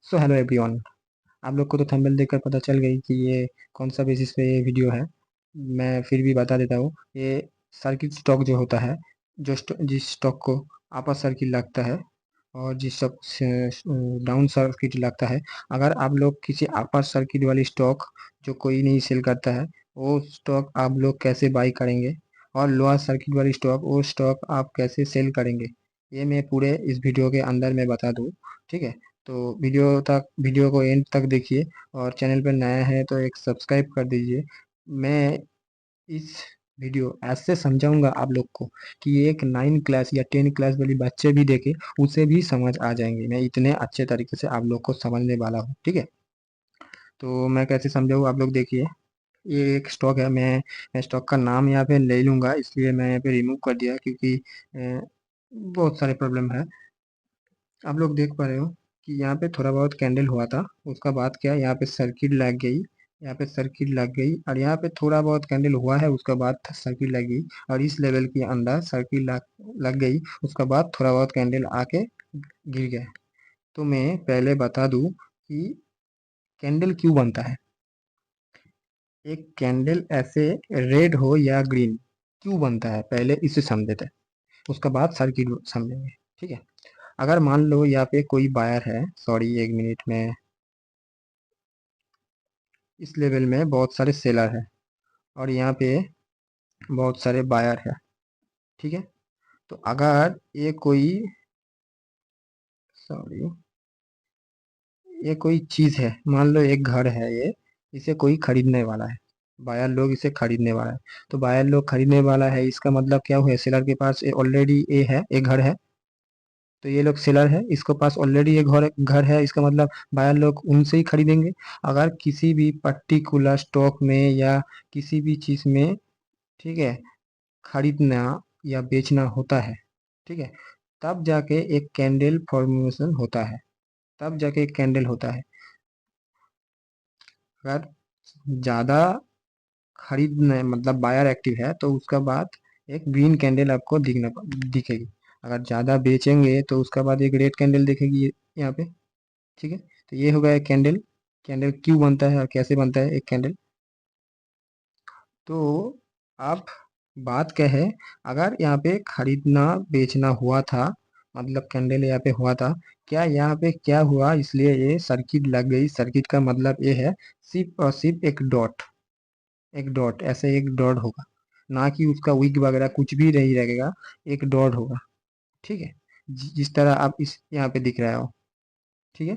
So hello everyone. आप लोग को तो थंबनेल देखकर पता चल गई कि ये कौन सा बेसिस पे ये वीडियो है। मैं फिर भी बता देता हूँ। ये सर्किट स्टॉक जो होता है, जिस स्टॉक को अपर सर्किट लगता है और जिस स्टॉक डाउन सर्किट लगता है, अगर आप लोग किसी अपर सर्किट वाली स्टॉक जो कोई नहीं सेल करता है, वो स्टॉक आप लोग कैसे बाई करेंगे, और लोअर सर्किट वाली स्टॉक, वो स्टॉक आप कैसे सेल करेंगे, ये मैं पूरे इस वीडियो के अंदर में बता दूँ। ठीक है, तो वीडियो को एंड तक देखिए, और चैनल पर नया है तो एक सब्सक्राइब कर दीजिए। मैं इस वीडियो ऐसे समझाऊंगा आप लोग को कि एक 9 क्लास या 10 क्लास वाली बच्चे भी देखे, उसे भी समझ आ जाएंगे। मैं इतने अच्छे तरीके से आप लोग को समझने वाला हूँ। ठीक है, तो मैं कैसे समझाऊँ, आप लोग देखिए। ये एक स्टॉक है। मैं स्टॉक का नाम यहाँ पे ले लूँगा, इसलिए मैं यहाँ पे रिमूव कर दिया, क्योंकि बहुत सारे प्रॉब्लम है। आप लोग देख पा रहे हो कि यहाँ पे थोड़ा बहुत कैंडल हुआ था, उसका बाद क्या, यहाँ पे सर्किट लग गई, यहाँ पे सर्किट लग गई, और यहाँ पे थोड़ा बहुत कैंडल हुआ है, उसका बाद सर्किट लग गई, और इस लेवल के अंदर सर्किट लग गई, उसका बाद थोड़ा बहुत कैंडल आके गिर गया। तो मैं पहले बता दूं कि कैंडल क्यों बनता है। एक कैंडल ऐसे रेड हो या ग्रीन क्यों बनता है, पहले इसे समझते हैं, उसका बाद सर्किट समझेंगे। ठीक है, अगर मान लो यहाँ पे कोई बायर है, सॉरी एक मिनट में, इस लेवल में बहुत सारे सेलर है और यहाँ पे बहुत सारे बायर है। ठीक है, तो अगर ये कोई, सॉरी, ये कोई चीज है, मान लो एक घर है, ये इसे कोई खरीदने वाला है, बायर लोग इसे खरीदने वाला है। तो बायर लोग खरीदने वाला है, इसका मतलब क्या हुआ, सेलर के पास ऑलरेडी ये है, एक घर है। तो ये लोग सेलर है, इसके पास ऑलरेडी ये घर घर है, इसका मतलब बायर लोग उनसे ही खरीदेंगे। अगर किसी भी पर्टिकुलर स्टॉक में या किसी भी चीज में, ठीक है, खरीदना या बेचना होता है, ठीक है, तब जाके एक कैंडल फॉर्मेशन होता है, तब जाके एक कैंडल होता है। अगर ज़्यादा खरीदने मतलब बायर एक्टिव है, तो उसका बाद एक ग्रीन कैंडल आपको दिखेगी। अगर ज़्यादा बेचेंगे तो उसका बाद एक रेड कैंडल दिखेगी यहाँ पे। ठीक है, तो ये होगा एक कैंडल। कैंडल क्यों बनता है और कैसे बनता है एक कैंडल। तो आप बात क्या है, अगर यहाँ पे खरीदना बेचना हुआ था, मतलब कैंडल यहाँ पे हुआ था, क्या यहाँ पे क्या हुआ, इसलिए ये सर्किट लग गई। सर्किट का मतलब ये है, सिर्फ और सिर्फ एक डॉट, एक डॉट, ऐसे एक डॉट होगा, ना कि उसका विग वगैरह कुछ भी नहीं रहेगा, एक डॉट होगा। ठीक है, जिस तरह आप इस यहाँ पे दिख रहा हो। ठीक है,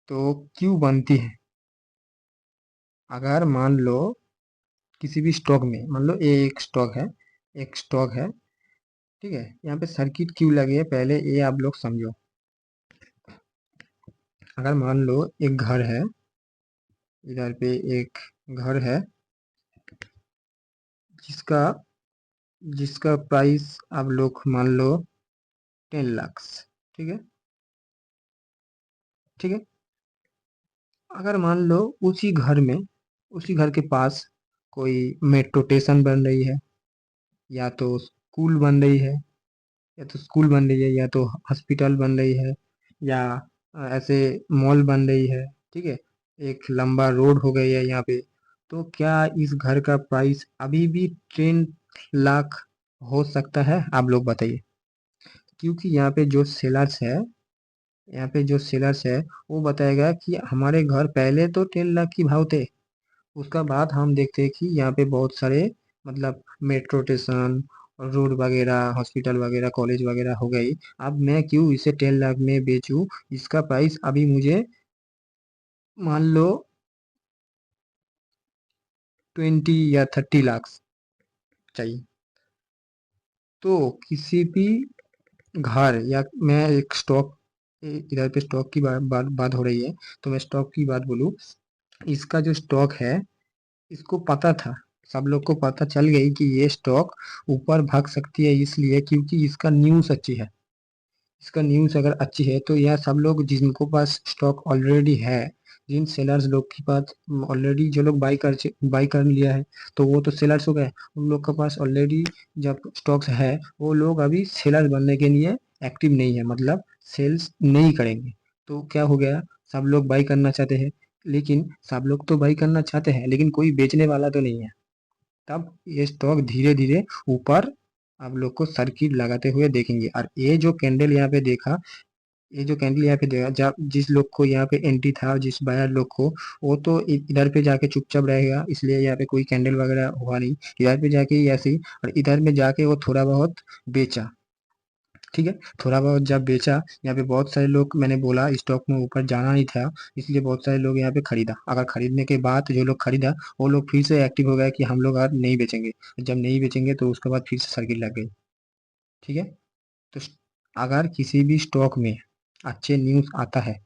तो क्यों बनती है, अगर मान लो किसी भी स्टॉक में, मान लो ये एक स्टॉक है, एक स्टॉक है, ठीक है, यहाँ पे सर्किट क्यों लगे है, पहले ये आप लोग समझो। अगर मान लो एक घर है, इधर पे एक घर है, जिसका जिसका प्राइस आप लोग मान लो 10 लाख। ठीक है, ठीक है, अगर मान लो उसी घर में, उसी घर के पास कोई मेट्रो स्टेशन बन रही है, या तो स्कूल बन रही है, या तो स्कूल बन रही है, या तो हॉस्पिटल बन रही है, या ऐसे मॉल बन रही है। ठीक है, एक लंबा रोड हो गई है यहाँ पे। तो क्या इस घर का प्राइस अभी भी 10 लाख हो सकता है, आप लोग बताइए। क्योंकि यहाँ पे जो सेलर्स है, यहाँ पे जो सेलर्स है, वो बताएगा कि हमारे घर पहले तो 10 लाख की भाव थे, उसका बाद हम देखते हैं कि यहाँ पे बहुत सारे, मतलब मेट्रो स्टेशन और रोड वगैरह, हॉस्पिटल वगैरह, कॉलेज वगैरह हो गई। अब मैं क्यों इसे 10 लाख में बेचूं, इसका प्राइस अभी मुझे मान लो 20 या 30 लाख चाहिए। तो किसी भी घर, या मैं एक स्टॉक, इधर पे स्टॉक की बात हो रही है, तो मैं स्टॉक की बात बोलूँ, इसका जो स्टॉक है, इसको पता था, सब लोग को पता चल गई कि ये स्टॉक ऊपर भाग सकती है, इसलिए क्योंकि इसका न्यूज़ अच्छी है। इसका न्यूज़ अगर अच्छी है तो यह सब लोग जिनको पास स्टॉक ऑलरेडी है, जिन सेलर्स लोग के पास ऑलरेडी, जो लोग बाई कर लिया है, तो वो तो सेलर्स हो गए। उन लोग के पास ऑलरेडी जब स्टॉक्स है, वो लोग अभी सेलर बनने के लिए एक्टिव नहीं है, मतलब सेल्स नहीं करेंगे। तो क्या हो गया, सब लोग बाई करना चाहते हैं, लेकिन सब लोग तो बाई करना चाहते हैं लेकिन कोई बेचने वाला तो नहीं है। तब ये स्टॉक धीरे धीरे ऊपर आप लोग को सर्किट लगाते हुए देखेंगे। और ये जो कैंडल यहाँ पे देखा, ये जो कैंडल यहाँ पे देखा, जब जिस लोग को यहाँ पे एंट्री था, जिस बायर लोग को, वो तो इधर पे जाके चुपचाप रहेगा, इसलिए यहाँ पे कोई कैंडल वगैरह हुआ नहीं। इधर पे जाके ही ऐसे ही, और इधर में जाके वो थोड़ा बहुत बेचा। ठीक है, थोड़ा बहुत जब बेचा, यहाँ पे बहुत सारे लोग, मैंने बोला स्टॉक में ऊपर जाना नहीं था, इसलिए बहुत सारे लोग यहाँ पे खरीदा। अगर खरीदने के बाद जो लोग खरीदा, वो लोग फिर से एक्टिव हो गए कि हम लोग आज नहीं बेचेंगे। जब नहीं बेचेंगे तो उसके बाद फिर से सर्किट लग गई। ठीक है, तो अगर किसी भी स्टॉक में अच्छे न्यूज़ आता है,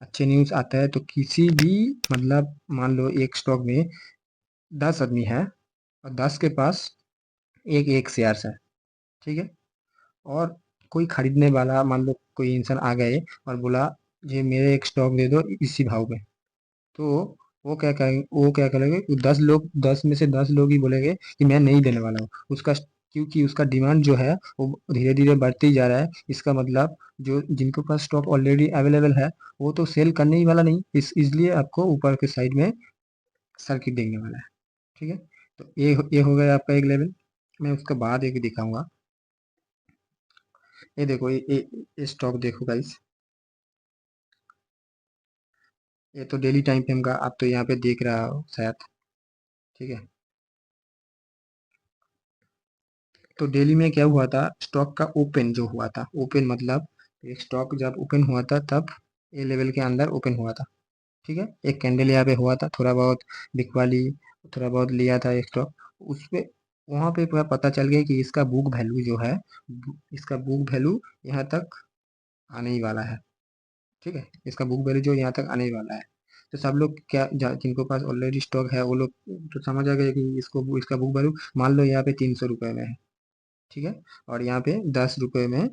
अच्छे न्यूज़ आता है तो किसी भी, मतलब मान लो एक स्टॉक में 10 आदमी है और 10 के पास एक एक शेयर्स है। ठीक है, और कोई खरीदने वाला, मान लो कोई इंसान आ गए और बोला ये मेरे एक स्टॉक दे दो इसी भाव में, तो वो क्या करेंगे, 10 लोग, 10 में से 10 लोग ही बोलेंगे कि मैं नहीं देने वाला हूँ उसका, क्योंकि उसका डिमांड जो है वो धीरे धीरे बढ़ते ही जा रहा है। इसका मतलब जो जिनके पास स्टॉक ऑलरेडी अवेलेबल है, वो तो सेल करने ही वाला नहीं, इसलिए आपको ऊपर के साइड में सर्किट देने वाला है। ठीक है, तो ये हो गया आपका एक लेवल। मैं उसके बाद एक दिखाऊंगा। ये देखो, ये स्टॉक देखो गाइस, ये तो डेली टाइम फ्रेम का आप तो यहाँ पे देख रहा हो शायद। ठीक है, तो डेली में क्या हुआ था, स्टॉक का ओपन जो हुआ था, ओपन मतलब एक स्टॉक जब ओपन हुआ था तब ये लेवल के अंदर ओपन हुआ था। ठीक है, एक कैंडल यहाँ पे हुआ था, थोड़ा बहुत बिकवा ली, थोड़ा बहुत लिया था एक स्टॉक, उस पे वहां पे पूरा पता चल गया कि इसका बुक वैल्यू जो है, इसका बुक वैल्यू यहाँ तक आने ही वाला है। ठीक है, इसका बुक वैल्यू जो यहाँ तक आने ही वाला है। तो सब लोग क्या, जिनको पास ऑलरेडी स्टॉक है वो लोग तो समझ आ गए कि इसका बुक वैल्यू मान लो यहाँ पे 300 रुपये में है। ठीक है, और यहाँ पे 10 रुपये में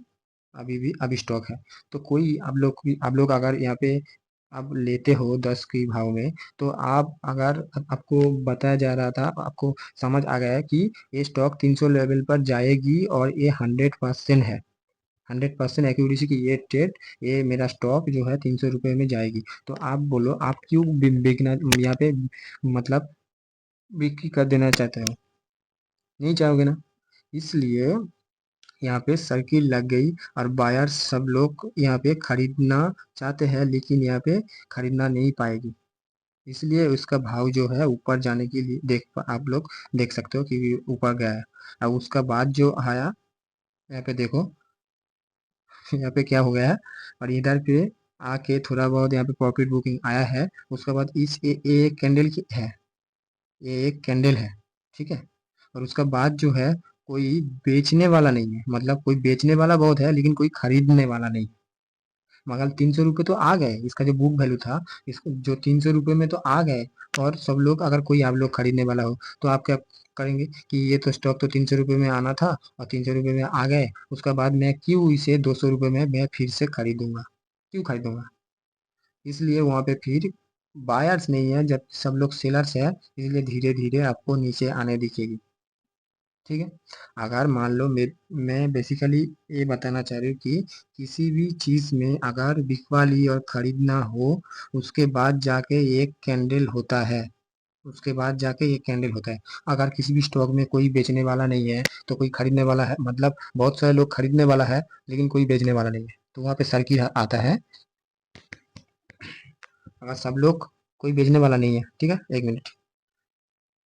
अभी स्टॉक है। तो कोई आप लोग अगर यहाँ पे आप लेते हो 10 की भाव में, तो आप अगर आपको बताया जा रहा था, आपको समझ आ गया है कि ये स्टॉक 300 लेवल पर जाएगी और ये 100% है, 100% एक्यूरेसी की ये ट्रेड, ये मेरा स्टॉक जो है 300 रुपये में जाएगी। तो आप बोलो, आप क्यों बिकना यहाँ पे, मतलब बिक्री कर देना चाहते हो, नहीं चाहोगे ना। इसलिए यहाँ पे सर्किट लग गई और बायर सब लोग यहाँ पे खरीदना चाहते हैं, लेकिन यहाँ पे खरीदना नहीं पाएगी, इसलिए उसका भाव जो है ऊपर जाने के लिए आप लोग देख सकते हो कि ऊपर गया है। अब उसका बाद जो आया, यहाँ पे देखो यहाँ पे क्या हो गया है, और इधर पे आके थोड़ा बहुत यहाँ पे प्रॉफिट बुकिंग आया है। उसके बाद ये एक कैंडल की है, ये एक कैंडल है। ठीक है, और उसका बाद जो है कोई बेचने वाला नहीं है, मतलब कोई बेचने वाला बहुत है लेकिन कोई खरीदने वाला नहीं। मगर 300 रुपये तो आ गए, इसका जो बुक वैल्यू था, इसको जो 300 रुपये में तो आ गए। और सब लोग, अगर कोई आप लोग खरीदने वाला हो तो आप क्या करेंगे कि ये तो स्टॉक तो 300 रुपये में आना था और 300 रुपये में आ गए, उसके बाद मैं क्यों इसे 200 रुपये में मैं फिर से खरीदूंगा, क्यों खरीदूंगा। इसलिए वहां पे फिर बायर्स नहीं है, जब सब लोग सेलर्स है, इसलिए धीरे धीरे आपको नीचे आने दिखेगी। ठीक है, अगर मान लो मैं बेसिकली ये बताना चाह रही हूँ कि किसी भी चीज में अगर बिकवाली और खरीदना हो, उसके बाद जाके एक कैंडल होता है, उसके बाद जाके एक कैंडल होता है। अगर किसी भी स्टॉक में कोई बेचने वाला नहीं है तो कोई खरीदने वाला है, मतलब बहुत सारे लोग खरीदने वाला है लेकिन कोई बेचने वाला नहीं है, तो वहां पे सर्किट आता है। अगर सब लोग, कोई बेचने वाला नहीं है, ठीक है, एक मिनट,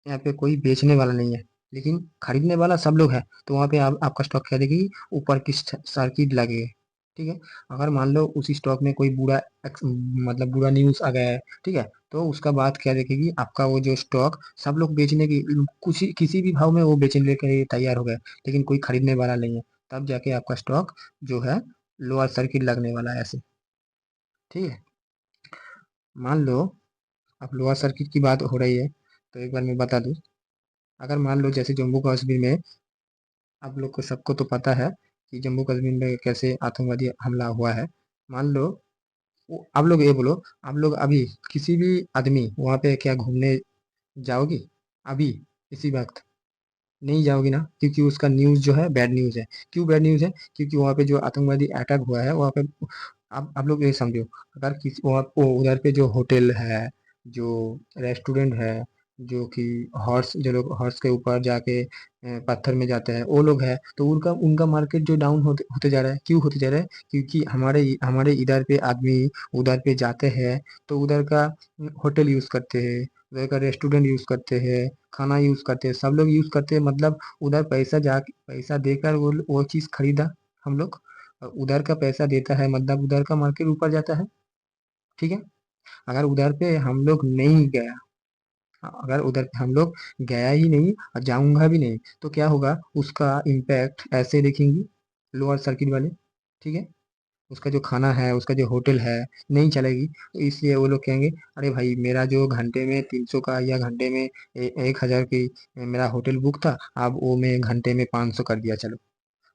यहाँ पे कोई बेचने वाला नहीं है लेकिन खरीदने वाला सब लोग है, तो वहाँ पे आपका स्टॉक क्या देगी, ऊपर की सर्किट लगेगी। ठीक है, अगर मान लो उसी स्टॉक में कोई मतलब बुरा न्यूज़ आ गया है, ठीक है, तो उसका बाद क्या देखेगी, आपका वो जो स्टॉक सब लोग बेचने की, कुछ किसी भी भाव में वो बेचने के लिए तैयार हो गए, लेकिन कोई खरीदने वाला नहीं है, तब जाके आपका स्टॉक जो है लोअर सर्किट लगने वाला है ऐसे। ठीक है, मान लो अब लोअर सर्किट की बात हो रही है, तो एक बार मैं बता दूं, अगर मान लो जैसे जम्मू कश्मीर में, आप लोग को सबको तो पता है कि जम्मू कश्मीर में कैसे आतंकवादी हमला हुआ है। मान लो आप लोग ये बोलो, आप लोग अभी किसी भी आदमी वहाँ पे क्या घूमने जाओगी अभी इसी वक्त, नहीं जाओगी ना, क्योंकि उसका न्यूज़ जो है बैड न्यूज़ है। क्यों बैड न्यूज़ है, क्योंकि वहाँ पे जो आतंकवादी अटैक हुआ है वहाँ पे आप लोग ये समझो, अगर किसी वो उधर पे जो होटल है, जो रेस्टोरेंट है, जो कि हॉर्स, जो लोग हॉर्स के ऊपर जाके पत्थर में जाते हैं, वो लोग है, तो उनका उनका मार्केट जो डाउन होते होते जा रहा है, क्यों होते जा रहा है? क्योंकि हमारे हमारे इधर पे आदमी उधर पे जाते हैं, तो उधर का होटल यूज करते हैं, उधर का रेस्टोरेंट यूज करते हैं, खाना यूज करते हैं, सब लोग यूज करते हैं, मतलब उधर पैसा देकर वो चीज खरीदा हम लोग, उधर का पैसा देता है, मतलब उधर का मार्केट ऊपर जाता है। ठीक है। अगर उधर पे हम लोग नहीं गया, अगर उधर पे हम लोग गया ही नहीं और जाऊंगा भी नहीं, तो क्या होगा? उसका इम्पैक्ट ऐसे देखेंगी लोअर सर्किट वाले। ठीक है। उसका जो खाना है, उसका जो होटल है, नहीं चलेगी, तो इसलिए वो लोग कहेंगे, अरे भाई मेरा जो घंटे में 300 का या घंटे में 1000 की मेरा होटल बुक था, अब वो मैं घंटे में 500 कर दिया, चलो।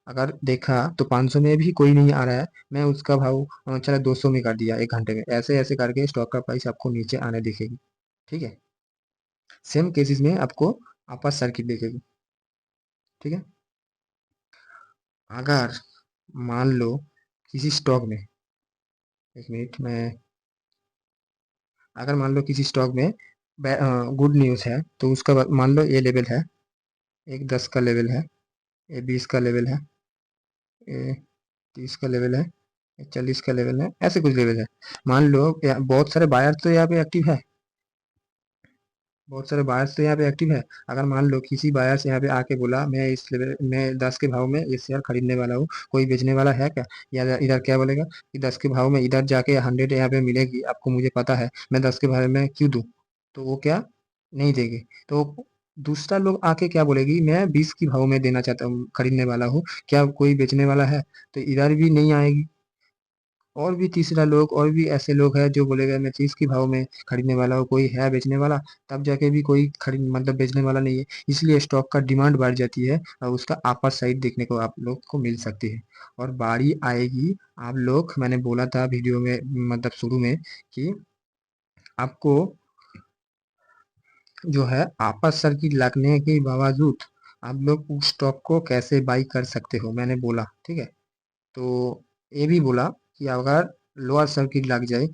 अगर देखा तो 500 में भी कोई नहीं आ रहा है, मैं उसका भाव चलो 200 में कर दिया 1 घंटे में, ऐसे ऐसे करके स्टॉक का प्राइस आपको नीचे आने दिखेगी। ठीक है। सेम केसेस में आपको आपस सर्किट दिखेगी। ठीक है। अगर मान लो किसी स्टॉक में, 1 मिनट में, अगर मान लो किसी स्टॉक में गुड न्यूज़ है, तो उसका मान लो ये लेवल है, एक 10 का लेवल है, ये 20 का लेवल है, ये 30 का लेवल है, ये 40 का लेवल है, ऐसे कुछ लेवल है। मान लो बहुत सारे बायर तो यहाँ पे एक्टिव है, बहुत सारे बायर्स तो यहाँ पे एक्टिव है। अगर मान लो किसी बायर्स यहाँ पे आके बोला, मैं इस लेवल में 10 के भाव में ये शेयर खरीदने वाला हूँ, कोई बेचने वाला है क्या? या इधर क्या बोलेगा कि 10 के भाव में इधर जाके 100 यहाँ पे मिलेगी आपको, मुझे पता है, मैं 10 के भाव में क्यों दूँ? तो वो क्या नहीं देगी। तो दूसरा लोग आके क्या बोलेगी, मैं 20 की भाव में देना चाहता हूँ, खरीदने वाला हूँ, क्या कोई बेचने वाला है? तो इधर भी नहीं आएगी। और भी तीसरा लोग, और भी ऐसे लोग हैं जो बोलेगा मैं 30 की भाव में खरीदने वाला हूँ, कोई है बेचने वाला? तब जाके भी कोई खरीद मतलब बेचने वाला नहीं है, इसलिए स्टॉक का डिमांड बढ़ जाती है और उसका अपर साइड देखने को आप लोग को मिल सकती है। और बारी आएगी, आप लोग, मैंने बोला था वीडियो में, मतलब शुरू में, कि आपको जो है आपस सर्किट लगने के बावजूद आप लोग उस स्टॉक को कैसे बाई कर सकते हो, मैंने बोला। ठीक है। तो ये भी बोला कि अगर लोअर सर्किट लग जाए,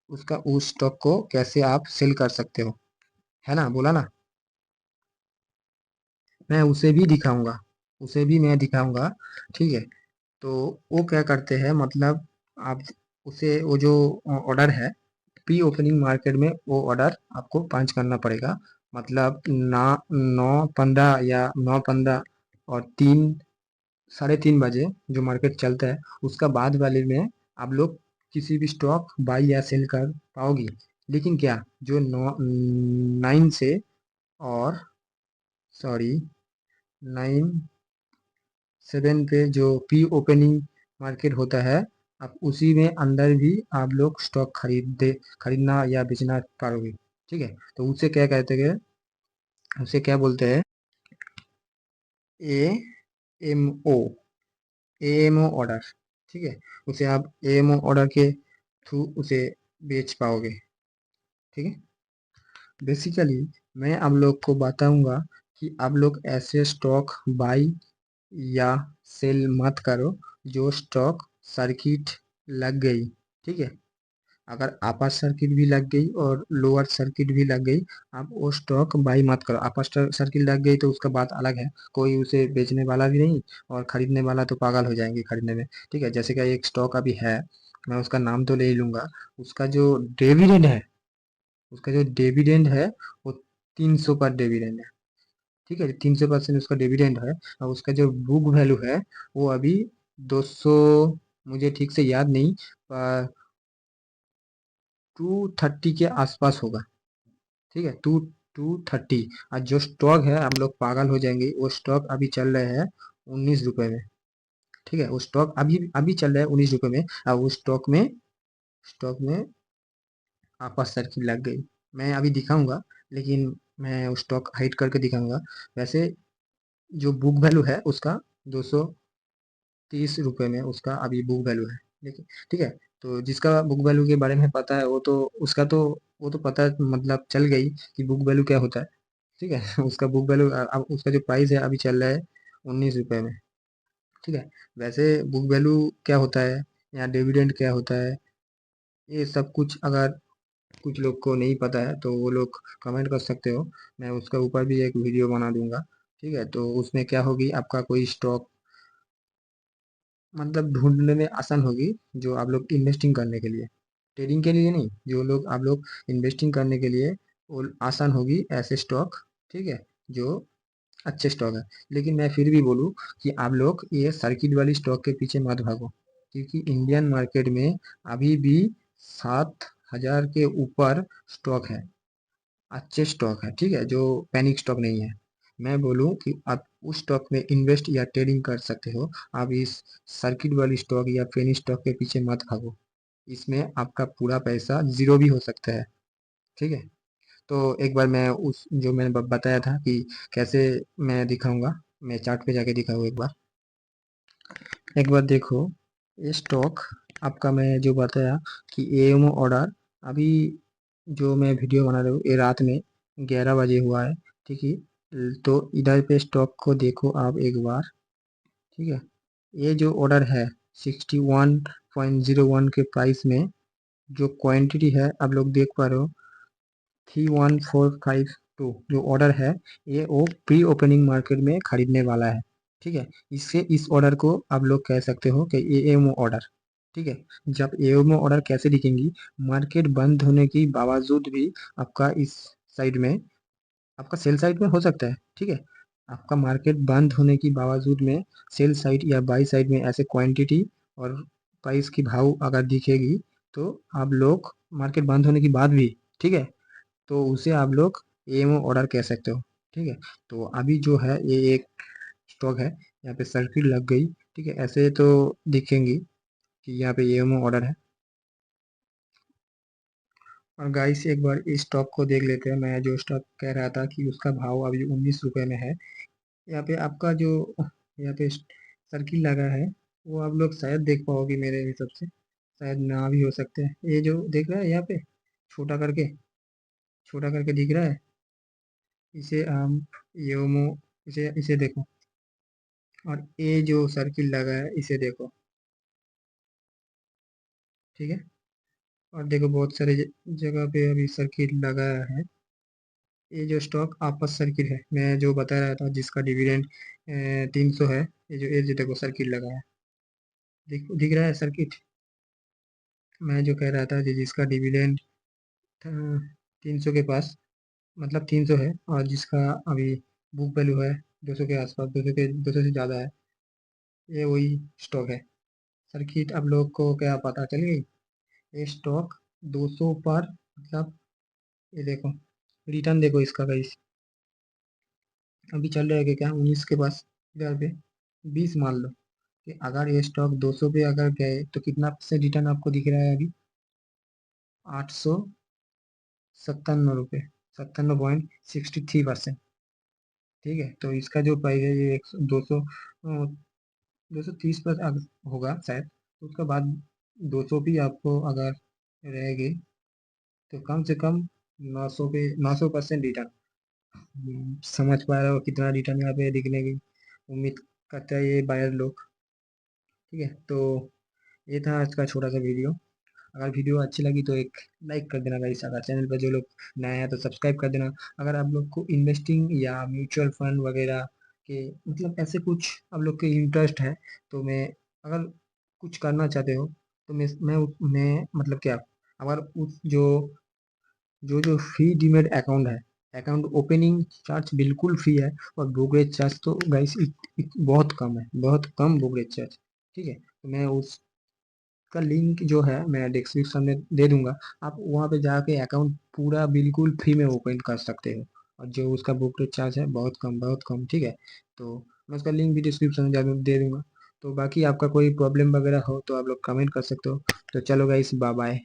उसका उस स्टॉक को कैसे आप सेल कर सकते हो, है ना, बोला ना? मैं उसे भी दिखाऊंगा, उसे भी मैं दिखाऊंगा। ठीक है। तो वो क्या करते हैं, मतलब आप उसे, वो जो ऑर्डर है, प्री ओपनिंग मार्केट में वो ऑर्डर आपको पंच करना पड़ेगा, मतलब ना 9:15 या 9:15 और 3, 3:30 बजे जो मार्केट चलता है, उसका बाद वाले में आप लोग किसी भी स्टॉक बाई या सेल कर पाओगी। लेकिन क्या, जो 9 से, और सॉरी 9-7 पे जो प्री ओपनिंग मार्केट होता है, आप उसी में अंदर भी आप लोग स्टॉक खरीदना या बेचना पाओगे। ठीक है। तो उसे क्या कहते हैं, उसे क्या बोलते हैं? A M O, AMO order. ठीक है। उसे आप एएमओ ऑर्डर के थ्रू उसे बेच पाओगे। ठीक है। बेसिकली मैं आप लोग को बताऊंगा कि आप लोग ऐसे स्टॉक बाई या सेल मत करो जो स्टॉक सर्किट लग गई। ठीक है। अगर अपर सर्किट भी लग गई और लोअर सर्किट भी लग गई, आप वो स्टॉक बाई मत करो। अपर सर्किट लग गई तो उसका बात अलग है, कोई उसे बेचने वाला भी नहीं, और खरीदने वाला तो पागल हो जाएंगे खरीदने में। ठीक है। जैसे कि एक स्टॉक अभी है, मैं उसका नाम तो ले ही लूंगा, उसका जो डिविडेंड है, उसका जो डिविडेंड है वो 300 पर डिविडेंड है। ठीक है। 300% उसका डिविडेंड है, और उसका जो बुक वैल्यू है वो अभी 200, मुझे ठीक से याद नहीं, पर 230 के आसपास होगा। ठीक है। 230। और जो स्टॉक है, आप लोग पागल हो जाएंगे, वो स्टॉक अभी चल रहे हैं 19 रुपए में। ठीक है। वो स्टॉक अभी अभी चल रहा है 19 रुपए में, और वो स्टॉक में आपस सर्किट लग गई। मैं अभी दिखाऊंगा, लेकिन मैं उस स्टॉक हाइड करके दिखाऊंगा। वैसे जो बुक वैल्यू है उसका 230 रुपए में उसका अभी बुक वैल्यू है। लेकिन ठीक है। तो जिसका बुक वैल्यू के बारे में पता है, वो तो उसका तो वो तो पता, मतलब चल गई कि बुक वैल्यू क्या होता है। ठीक है। उसका बुक वैल्यू, अब उसका जो प्राइस है अभी चल रहा है 19 रुपए में। ठीक है। वैसे बुक वैल्यू क्या होता है, यहाँ डिविडेंड क्या होता है, ये सब कुछ अगर कुछ लोग को नहीं पता है तो वो लोग कमेंट कर सकते हो, मैं उसके ऊपर भी एक वीडियो बना दूंगा। ठीक है, तो उसमें क्या होगी, आपका कोई स्टॉक मतलब ढूंढने में आसान होगी, जो आप लोग इन्वेस्टिंग करने के लिए, ट्रेडिंग के लिए नहीं, जो लोग आप लोग इन्वेस्टिंग करने के लिए वो आसान होगी ऐसे स्टॉक। ठीक है, जो अच्छे स्टॉक है। लेकिन मैं फिर भी बोलूँ कि आप लोग ये सर्किट वाली स्टॉक के पीछे मत भागो, क्योंकि इंडियन मार्केट में अभी भी 7,000 के ऊपर स्टॉक है, अच्छे स्टॉक है। ठीक है, जो पैनिक स्टॉक नहीं है। मैं बोलूँ कि आप उस स्टॉक में इन्वेस्ट या ट्रेडिंग कर सकते हो। आप इस सर्किट वाली स्टॉक या पेनी स्टॉक के पीछे मत भागो, इसमें आपका पूरा पैसा ज़ीरो भी हो सकता है। ठीक है, तो एक बार मैं उस जो मैंने बताया था कि कैसे मैं दिखाऊंगा, मैं चार्ट पे जाके दिखाऊँ एक बार। एक बार देखो, ये स्टॉक आपका मैं जो बताया कि एएमओ ऑर्डर, अभी जो मैं वीडियो बना रहा हूँ ये रात में 11 बजे हुआ है। ठीक है, तो इधर पे स्टॉक को देखो आप एक बार। ठीक है, ये जो ऑर्डर है 61.01 के प्राइस में, जो क्वांटिटी है आप लोग देख पा रहे हो 31452, जो ऑर्डर है ये वो प्री ओपनिंग मार्केट में खरीदने वाला है। ठीक है, इससे इस ऑर्डर को आप लोग कह सकते हो कि एएमओ ऑर्डर। ठीक है, जब एएमओ ऑर्डर कैसे दिखेंगी, मार्केट बंद होने के बावजूद भी आपका इस साइड में, आपका सेल साइड में हो सकता है। ठीक है, आपका मार्केट बंद होने के बावजूद में सेल साइड या बाई साइड में ऐसे क्वांटिटी और प्राइस की भाव अगर दिखेगी, तो आप लोग मार्केट बंद होने के बाद भी, ठीक है, तो उसे आप लोग एएमओ ऑर्डर कह सकते हो। ठीक है, तो अभी जो है ये एक स्टॉक है, यहाँ पे सर्किट लग गई। ठीक है, ऐसे तो दिखेंगी कि यहाँ पे एएमओ ऑर्डर है। और गाइस एक बार इस स्टॉक को देख लेते हैं, मैं जो स्टॉक कह रहा था कि उसका भाव अभी 19 रुपये में है। यहाँ पे आपका जो यहाँ पे सर्किल लगा है, वो आप लोग शायद देख पाओगे मेरे हिसाब से, शायद ना भी हो सकते हैं। ये जो देख रहा है यहाँ पे छोटा करके, छोटा करके दिख रहा है, इसे हम योमो, इसे इसे देखो। और ये जो सर्किल लगा है इसे देखो। ठीक है, और देखो बहुत सारे जगह पे अभी सर्किट लगा है। ये जो स्टॉक आपस सर्किट है, मैं जो बता रहा था जिसका डिविडेंड 300 है, ये जो देखो सर्किट लगा है, दिख रहा है सर्किट। मैं जो कह रहा था कि जिसका डिविडेंड 300 के पास, मतलब 300 है, और जिसका अभी बुक वैल्यू है 200 के आसपास, 200 से ज़्यादा है, ये वही स्टॉक है। सर्किट आप लोग को क्या पता चल गई, ये स्टॉक 200 पर, मतलब ये देखो रिटर्न देखो इसका गाइस, अभी चल रहा है कि क्या 19 के पास, इधर पे 20 मान लो कि अगर ये स्टॉक 200 पे अगर गए तो कितना से रिटर्न आपको दिख रहा है अभी, 897 रुपये, 97.63%। ठीक है, तो इसका जो प्राइस है ये एक 230 पर होगा शायद, तो उसके बाद 200 भी आपको अगर रहेगी तो कम से कम 900 पे 900% रिटर्न। समझ पा रहे हो कितना रिटर्न यहाँ पे दिखने की उम्मीद करता है ये बायर लोग। ठीक है, तो ये था आज का छोटा सा वीडियो। अगर वीडियो अच्छी लगी तो एक लाइक कर देना गाइस, अगर चैनल पर जो लोग नए हैं तो सब्सक्राइब कर देना। अगर आप लोग को इन्वेस्टिंग या म्यूचुअल फंड वगैरह के मतलब ऐसे कुछ आप लोग के इंटरेस्ट है, तो मैं, अगर कुछ करना चाहते हो तो मैं मतलब क्या, अगर उस जो फ्री डीमेट अकाउंट है, अकाउंट ओपनिंग चार्ज बिल्कुल फ्री है, और ब्रोकरेज चार्ज तो गाइस बहुत कम है, बहुत कम ब्रोकरेज चार्ज। ठीक है, तो मैं उस का लिंक जो है मैं डिस्क्रिप्शन में दे दूंगा, आप वहाँ पे जाके अकाउंट पूरा बिल्कुल फ्री में ओपन कर सकते हो, और जो उसका ब्रोकरेज चार्ज है बहुत कम, बहुत कम। ठीक है, तो मैं उसका लिंक भी डिस्क्रिप्शन में दे दूंगा। तो बाकी आपका कोई प्रॉब्लम वगैरह हो तो आप लोग कमेंट कर सकते हो। तो चलो गाइस, बाय बाय।